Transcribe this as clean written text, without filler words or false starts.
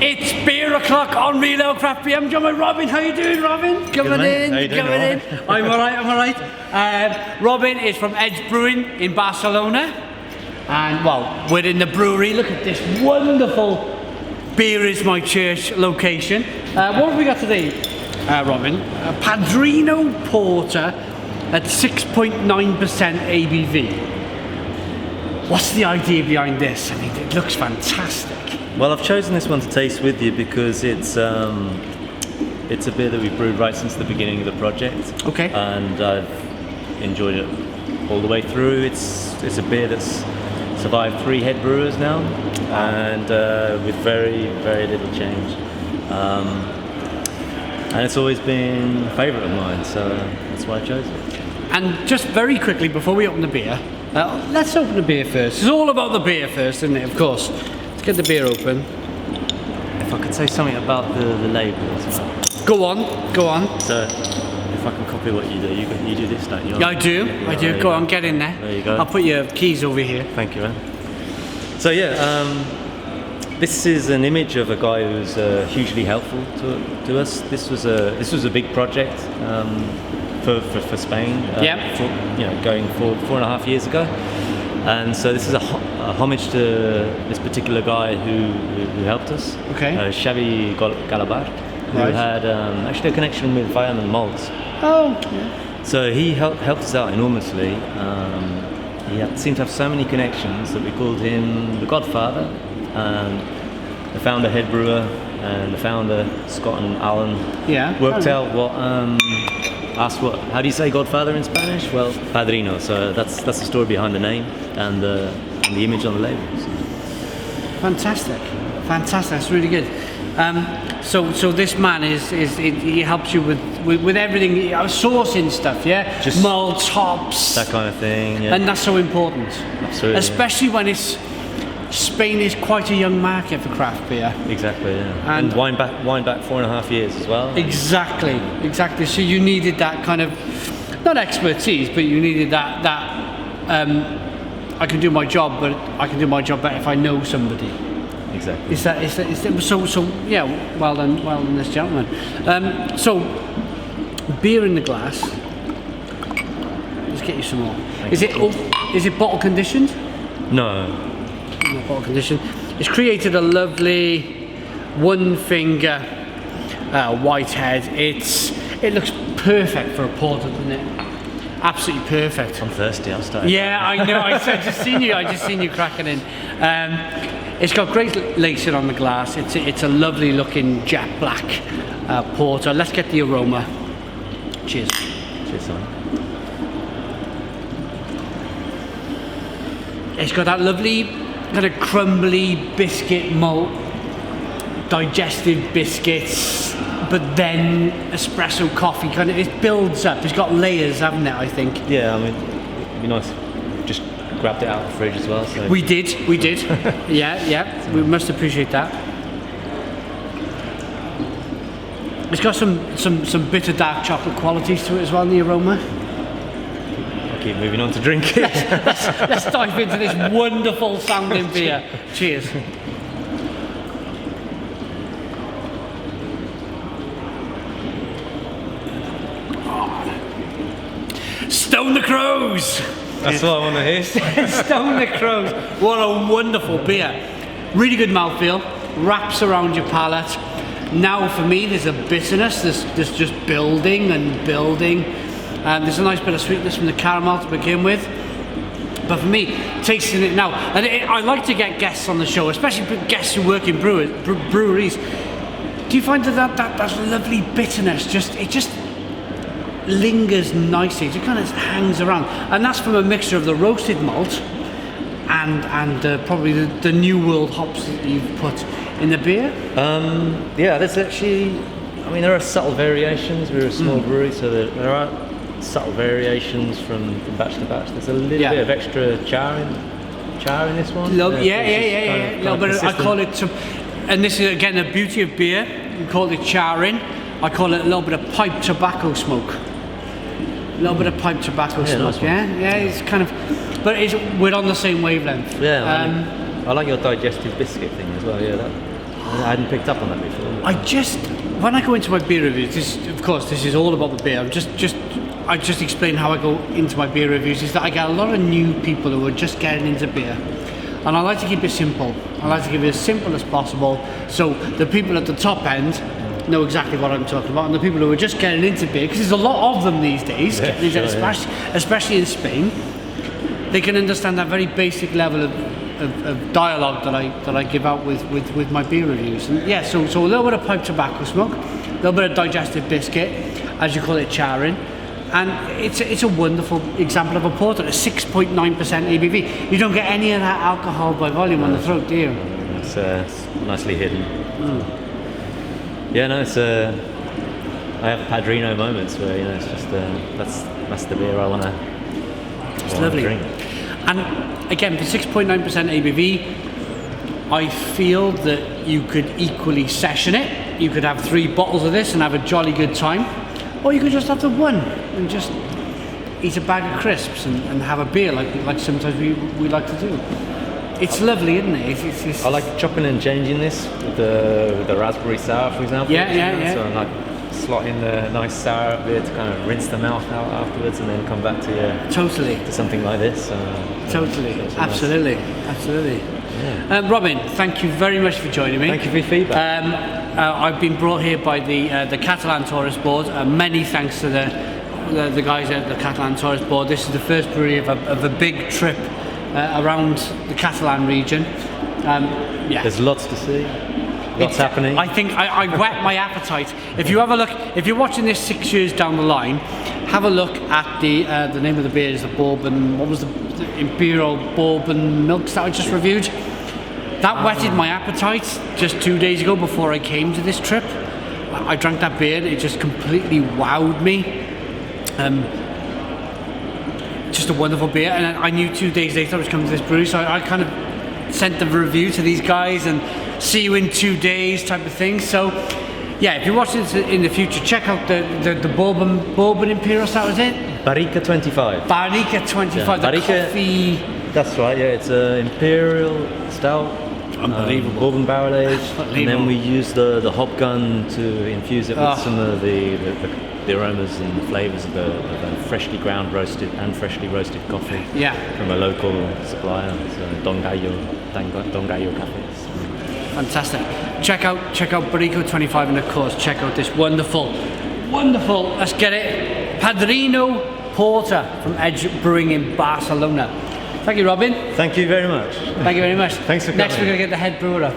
It's beer o'clock on Real Ale Craft Beer. I'm joined by Robin. How you doing, Robin? Coming in. I'm alright. Robin is from Edge Brewing in Barcelona. And well, we're in the brewery. Look at this wonderful Beer is My Church location. What have we got today, Robin? A Padrino Porter at 6.9% ABV. What's the idea behind this? I mean, it looks fantastic. Well, I've chosen this one to taste with you because it's a beer that we've brewed right since the beginning of the project. Okay. And I've enjoyed it all the way through. It's a beer that's survived 3 head brewers now, and with very, very little change. And it's always been a favourite of mine, so that's why I chose it. And just very quickly, before we open the beer, let's open the beer first. It's all about the beer first, isn't it? Of course. Let's get the beer open. If I could say something about the label as well. Go on. So, if I can copy what you do, you do this, don't you? Yeah, I do. Go on, get in there. There you go. I'll put your keys over here. Thank you, man. So yeah, this is an image of a guy who's hugely helpful to us. This was a big project for Spain. Going forward 4.5 years ago. And so this is a homage to this particular guy who helped us. Okay. Xavi Galabar, who had actually a connection with Fireman Malts. Oh. Yeah. So he helped us out enormously. He seemed to have so many connections that we called him the Godfather. And the founder, head brewer, and the founder, Scott and Alan, worked out what. Asked how do you say Godfather in Spanish? Well, Padrino. So that's the story behind the name and the image on the label. Fantastic. That's really good. So this man he helps you with everything, sourcing stuff, yeah. Just malts, hops, that kind of thing. Yeah. And that's so important. Absolutely. Especially when Spain is quite a young market for craft beer. Exactly, yeah. And wine back 4.5 years as well. Exactly. So you needed that kind of, not expertise, but you needed that I can do my job, but I can do my job better if I know somebody. Exactly. So yeah, well done this gentleman. So beer in the glass. Let's get you some more. Is it bottle conditioned? No. Not bottle conditioned. It's created a lovely one finger white head. It looks perfect for a porter, doesn't it? Absolutely perfect. I'm thirsty. I'll start. Yeah, I know. I just seen you cracking in. It's got great lacing on the glass. It's a lovely looking jet black porter. Let's get the aroma. Cheers. Cheers, son. It's got that lovely kind of crumbly biscuit malt, digestive biscuits, but then espresso coffee kind of, it builds up. It's got layers, haven't it, I think? Yeah, I mean, it'd be nice if we just grabbed it out of the fridge as well. So. We did. yeah, we must appreciate that. It's got some bitter dark chocolate qualities to it as well in the aroma. Keep moving on to drink it. Let's dive into this wonderful sounding beer. Cheers. Stone the Crows. That's what I want to hear. Stone the Crows. What a wonderful beer. Really good mouthfeel. Wraps around your palate. Now for me there's a bitterness. There's just building and building. There's a nice bit of sweetness from the caramel to begin with, but for me, tasting it now, and I like to get guests on the show, especially guests who work in breweries. Do you find that lovely bitterness it just lingers nicely? It kind of hangs around, and that's from a mixture of the roasted malt and probably the New World hops that you've put in the beer. Yeah, there's actually, I mean, there are subtle variations. We're a small brewery, so there are subtle variations from batch to batch. There's a little bit of extra char in this one. Yeah. A little bit. I call it, and this is again the beauty of beer. You call it charring. I call it a little bit of pipe tobacco smoke. A little bit of pipe tobacco smoke. Nice It's kind of, but we're on the same wavelength. Yeah. I like your digestive biscuit thing as well. Yeah, I hadn't picked up on that before. When I go into my beer reviews, this is all about the beer. I just explain how I go into my beer reviews. Is that I get a lot of new people who are just getting into beer, and I like to keep it simple. I like to keep it as simple as possible, so the people at the top end know exactly what I'm talking about, and the people who are just getting into beer, because there's a lot of them these days, especially in Spain, they can understand that very basic level of dialogue that I give out with my beer reviews. And yeah, so a little bit of pipe tobacco smoke, a little bit of digestive biscuit, as you call it, charring, and it's a wonderful example of a porter, a 6.9% ABV. You don't get any of that alcohol by volume on the throat, do you? It's nicely hidden. Yeah, no, I have Padrino moments where it's just that's the beer I want to. It's lovely. Drink. And again, for 6.9% ABV, I feel that you could equally session it. You could have 3 bottles of this and have a jolly good time, or you could just have the one and just eat a bag of crisps and have a beer like sometimes we like to do. It's lovely, isn't it? It's I like chopping and changing this with the raspberry sour, for example. Yeah. So I like slot in the nice sour beer to kind of rinse the mouth out afterwards, and then come back to something like this. Totally, absolutely. Yeah. Robin, thank you very much for joining me. Thank you for your feedback. I've been brought here by the Catalan Tourist Board. Many thanks to the guys at the Catalan Tourist Board. This is the first brewery of a big trip around the Catalan region. There's lots to see. Lots happening. I think I whet my appetite. If you have a look, if you're watching this 6 years down the line, have a look at the name of the beer is the Bourbon. What was the Imperial Bourbon Milks that I just reviewed? That whetted my appetite just 2 days ago before I came to this trip. I drank that beer and it just completely wowed me. Just a wonderful beer, and I knew 2 days later I was coming to this brewery, so I kind of sent the review to these guys and see you in 2 days type of thing. So yeah, if you're watching this in the future, check out the Bourbon Imperial Stout, is it? Barrica 25. Barrica 25, Yeah, the Barrica, coffee. That's right, yeah, it's an Imperial Stout. Unbelievable. Bourbon barrel aged, and Unbelievable. then we use the hop gun to infuse it with some of the aromas and the flavours of the freshly ground roasted and freshly roasted coffee from a local supplier, so Don Gallo Cafes. Fantastic. Check out Barrica 25, and of course check out this wonderful, let's get it, Padrino Porter from Edge Brewing in Barcelona. Thank you, Robin. Thank you very much. Thank you very much. Thanks for coming. Next we're going to get the head brewer up.